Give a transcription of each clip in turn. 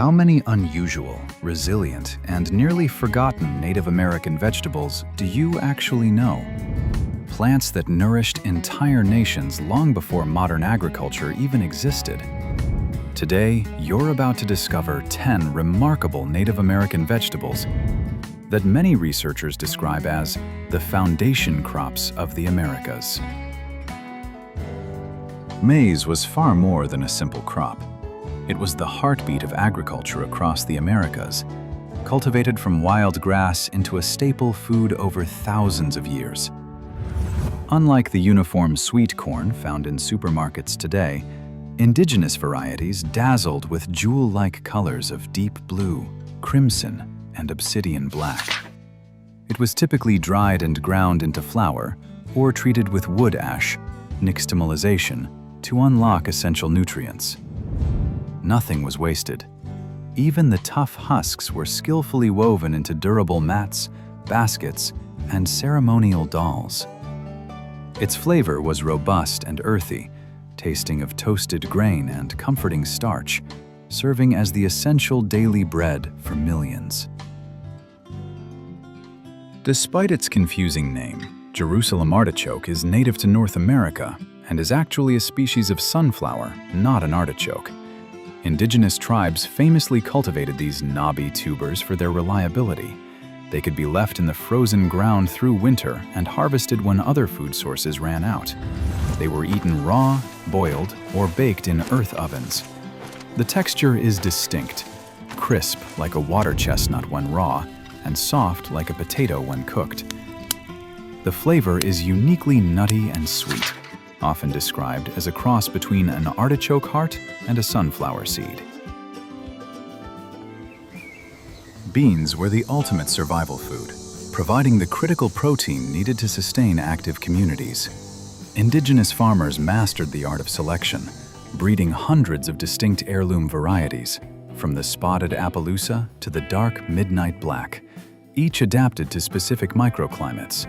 How many unusual, resilient, and nearly forgotten Native American vegetables do you actually know? Plants that nourished entire nations long before modern agriculture even existed. Today, you're about to discover 10 remarkable Native American vegetables that many researchers describe as the foundation crops of the Americas. Maize was far more than a simple crop. It was the heartbeat of agriculture across the Americas, cultivated from wild grass into a staple food over thousands of years. Unlike the uniform sweet corn found in supermarkets today, indigenous varieties dazzled with jewel-like colors of deep blue, crimson, and obsidian black. It was typically dried and ground into flour or treated with wood ash, nixtamalization, to unlock essential nutrients. Nothing was wasted. Even the tough husks were skillfully woven into durable mats, baskets, and ceremonial dolls. Its flavor was robust and earthy, tasting of toasted grain and comforting starch, serving as the essential daily bread for millions. Despite its confusing name, Jerusalem Artichoke is native to North America and is actually a species of sunflower, not an artichoke. Indigenous tribes famously cultivated these knobby tubers for their reliability. They could be left in the frozen ground through winter and harvested when other food sources ran out. They were eaten raw, boiled, or baked in earth ovens. The texture is distinct, crisp like a water chestnut when raw, and soft like a potato when cooked. The flavor is uniquely nutty and sweet, often described as a cross between an artichoke heart and a sunflower seed. Beans were the ultimate survival food, providing the critical protein needed to sustain active communities. Indigenous farmers mastered the art of selection, breeding hundreds of distinct heirloom varieties, from the spotted Appaloosa to the dark midnight black, each adapted to specific microclimates.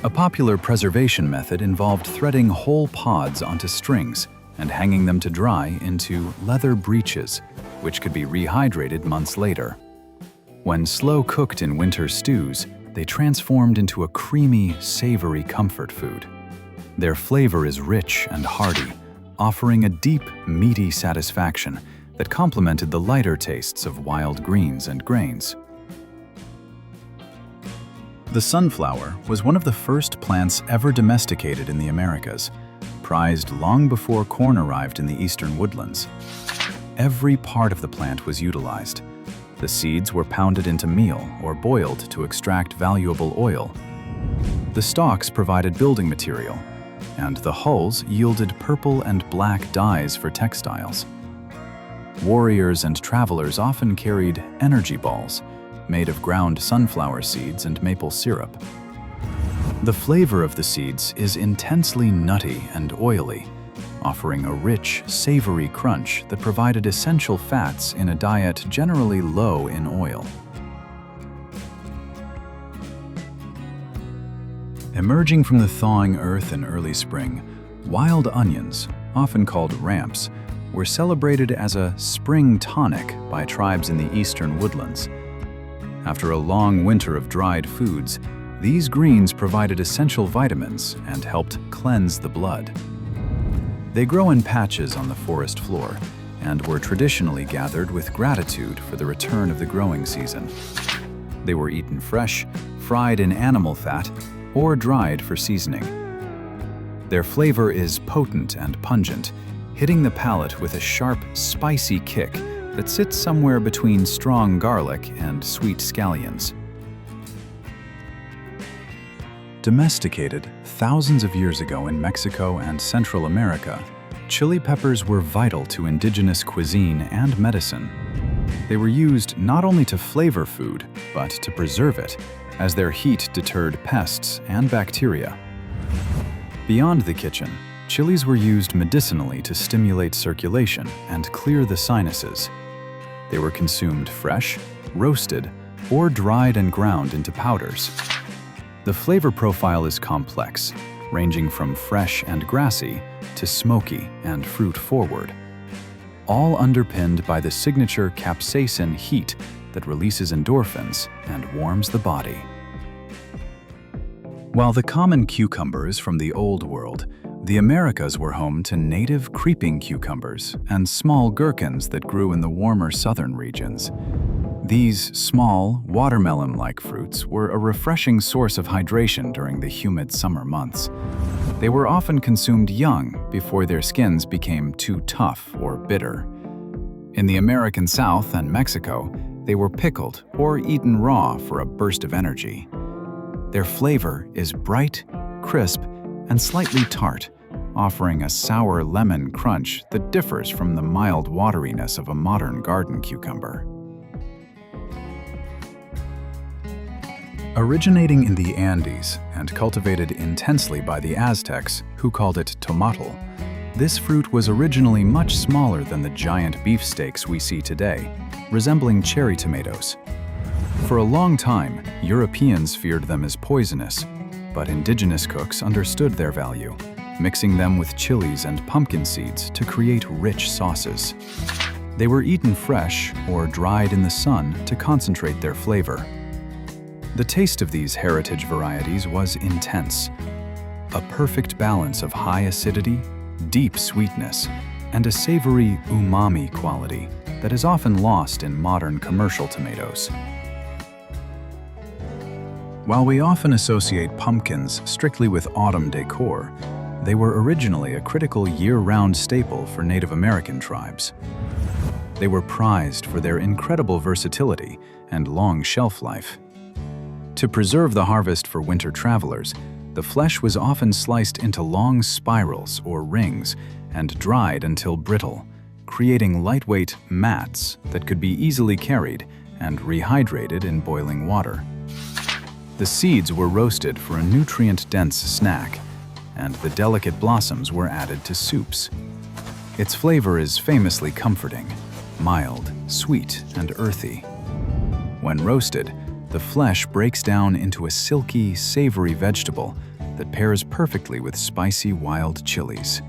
A popular preservation method involved threading whole pods onto strings and hanging them to dry into leather breeches, which could be rehydrated months later. When slow cooked in winter stews, they transformed into a creamy, savory comfort food. Their flavor is rich and hearty, offering a deep, meaty satisfaction that complemented the lighter tastes of wild greens and grains. The sunflower was one of the first plants ever domesticated in the Americas, prized long before corn arrived in the eastern woodlands. Every part of the plant was utilized. The seeds were pounded into meal or boiled to extract valuable oil. The stalks provided building material, and the hulls yielded purple and black dyes for textiles. Warriors and travelers often carried energy balls, made of ground sunflower seeds and maple syrup. The flavor of the seeds is intensely nutty and oily, offering a rich, savory crunch that provided essential fats in a diet generally low in oil. Emerging from the thawing earth in early spring, wild onions, often called ramps, were celebrated as a spring tonic by tribes in the eastern woodlands. After a long winter of dried foods, these greens provided essential vitamins and helped cleanse the blood. They grow in patches on the forest floor and were traditionally gathered with gratitude for the return of the growing season. They were eaten fresh, fried in animal fat, or dried for seasoning. Their flavor is potent and pungent, hitting the palate with a sharp, spicy kick that sits somewhere between strong garlic and sweet scallions. Domesticated thousands of years ago in Mexico and Central America, chili peppers were vital to indigenous cuisine and medicine. They were used not only to flavor food, but to preserve it, as their heat deterred pests and bacteria. Beyond the kitchen, chilies were used medicinally to stimulate circulation and clear the sinuses. They were consumed fresh, roasted, or dried and ground into powders. The flavor profile is complex, ranging from fresh and grassy to smoky and fruit-forward. all underpinned by the signature capsaicin heat that releases endorphins and warms the body. While the common cucumbers from the Old World, the Americas were home to native creeping cucumbers and small gherkins that grew in the warmer southern regions. These small, watermelon-like fruits were a refreshing source of hydration during the humid summer months. They were often consumed young before their skins became too tough or bitter. In the American South and Mexico, they were pickled or eaten raw for a burst of energy. Their flavor is bright, crisp, and slightly tart, offering a sour lemon crunch that differs from the mild wateriness of a modern garden cucumber. Originating in the Andes and cultivated intensely by the Aztecs, who called it tomatl, this fruit was originally much smaller than the giant beefsteaks we see today, resembling cherry tomatoes. For a long time, Europeans feared them as poisonous, but indigenous cooks understood their value, mixing them with chilies and pumpkin seeds to create rich sauces. They were eaten fresh or dried in the sun to concentrate their flavor. The taste of these heritage varieties was intense, a perfect balance of high acidity, deep sweetness, and a savory umami quality that is often lost in modern commercial tomatoes. While we often associate pumpkins strictly with autumn decor, they were originally a critical year-round staple for Native American tribes. They were prized for their incredible versatility and long shelf life. To preserve the harvest for winter travelers, the flesh was often sliced into long spirals or rings and dried until brittle, creating lightweight mats that could be easily carried and rehydrated in boiling water. The seeds were roasted for a nutrient-dense snack, and the delicate blossoms were added to soups. Its flavor is famously comforting, mild, sweet, and earthy. When roasted, the flesh breaks down into a silky, savory vegetable that pairs perfectly with spicy wild chilies.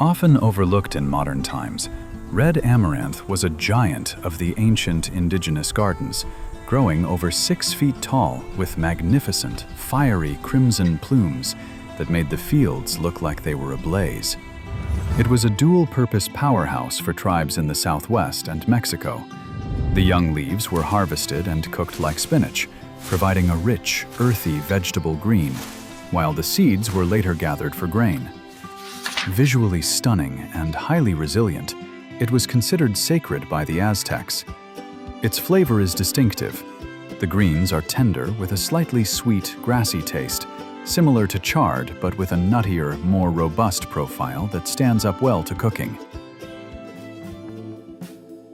Often overlooked in modern times, red amaranth was a giant of the ancient indigenous gardens, growing over 6 feet tall with magnificent, fiery crimson plumes that made the fields look like they were ablaze. It was a dual-purpose powerhouse for tribes in the Southwest and Mexico. The young leaves were harvested and cooked like spinach, providing a rich, earthy vegetable green, while the seeds were later gathered for grain. Visually stunning and highly resilient, it was considered sacred by the Aztecs. Its flavor is distinctive. The greens are tender with a slightly sweet, grassy taste, similar to chard but with a nuttier, more robust profile that stands up well to cooking.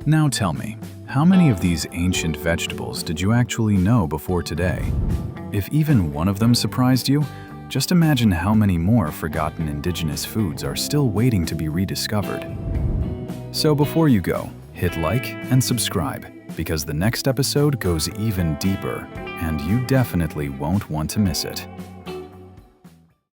Now tell me, how many of these ancient vegetables did you actually know before today? If even one of them surprised you, just imagine how many more forgotten indigenous foods are still waiting to be rediscovered. So before you go, hit like and subscribe, because the next episode goes even deeper, and you definitely won't want to miss it.